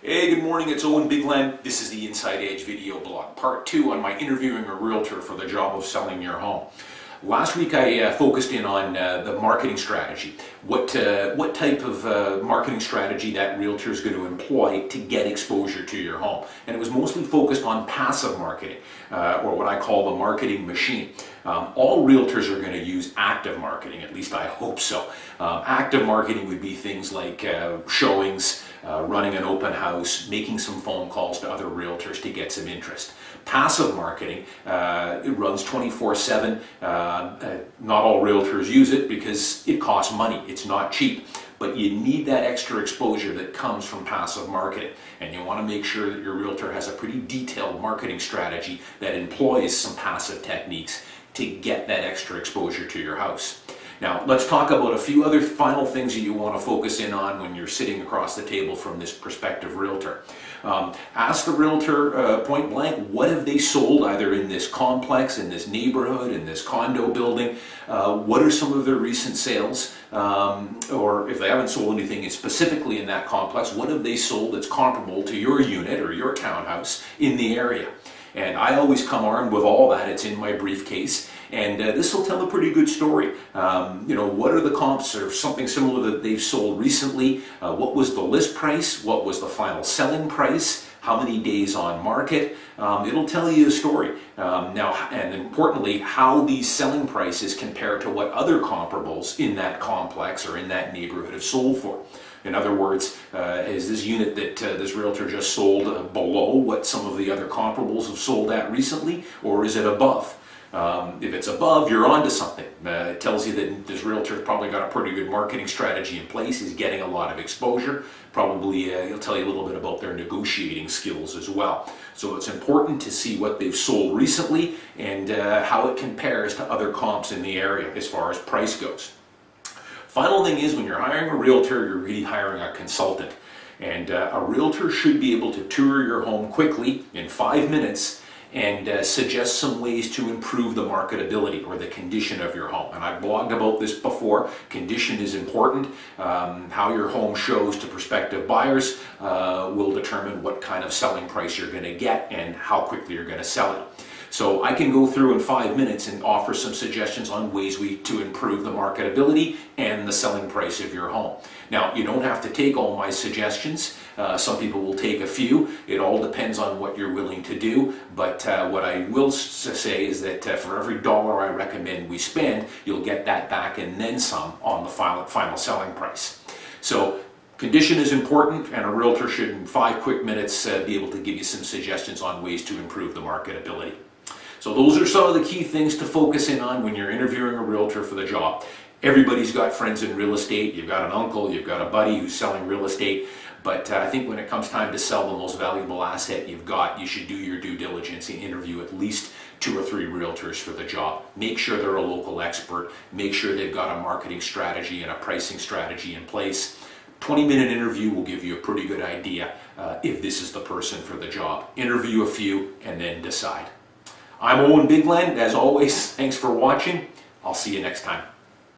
Hey, good morning, it's Owen Bigland. This is the Inside Edge video blog, part 2 on my interviewing a realtor for the job of selling your home. Last week I focused in on the marketing strategy, what type of marketing strategy that realtor is going to employ to get exposure to your home. And it was mostly focused on passive marketing, or what I call the marketing machine. All realtors are going to use active marketing, at least I hope so. Active marketing would be things like showings, running an open house, making some phone calls to other realtors to get some interest. Passive marketing, it runs 24/7. Not all realtors use it because it costs money. It's not cheap. But you need that extra exposure that comes from passive marketing. And you want to make sure that your realtor has a pretty detailed marketing strategy that employs some passive techniques to get that extra exposure to your house. Now, let's talk about a few other final things that you want to focus in on when you're sitting across the table from this prospective realtor. Ask the realtor point blank, what have they sold either in this complex, in this neighborhood, in this condo building? What are some of their recent sales? Or if they haven't sold anything specifically in that complex, what have they sold that's comparable to your unit or your townhouse in the area? And I always come armed with all that. It's in my briefcase. And this will tell a pretty good story. What are the comps or something similar that they've sold recently? What was the list price? What was the final selling price? How many days on market? It'll tell you a story. Now, and importantly, how these selling prices compare to what other comparables in that complex or in that neighborhood have sold for. In other words, is this unit that this realtor just sold below what some of the other comparables have sold at recently, or is it above? If it's above, you're onto something. It tells you that this realtor's probably got a pretty good marketing strategy in place. He's getting a lot of exposure. Probably he'll tell you a little bit about their negotiating skills as well. So it's important to see what they've sold recently and how it compares to other comps in the area as far as price goes. Final thing is, when you're hiring a realtor, you're really hiring a consultant. And a realtor should be able to tour your home quickly in 5 minutes and suggest some ways to improve the marketability or the condition of your home. And I've blogged about this before. Condition is important. How your home shows to prospective buyers will determine what kind of selling price you're going to get and how quickly you're going to sell it. So I can go through in 5 minutes and offer some suggestions on ways to improve the marketability and the selling price of your home. Now, you don't have to take all my suggestions. Some people will take a few. It all depends on what you're willing to do. But what I will say is that for every dollar I recommend we spend, you'll get that back and then some on the final selling price. So condition is important, and a realtor should in 5 quick minutes be able to give you some suggestions on ways to improve the marketability. So those are some of the key things to focus in on when you're interviewing a realtor for the job. Everybody's got friends in real estate. You've got an uncle, you've got a buddy who's selling real estate. But I think when it comes time to sell the most valuable asset you've got, you should do your due diligence and interview at least 2 or 3 realtors for the job. Make sure they're a local expert. Make sure they've got a marketing strategy and a pricing strategy in place. 20-minute interview will give you a pretty good idea if this is the person for the job. Interview a few and then decide. I'm Owen Bigland. As always, thanks for watching. I'll see you next time.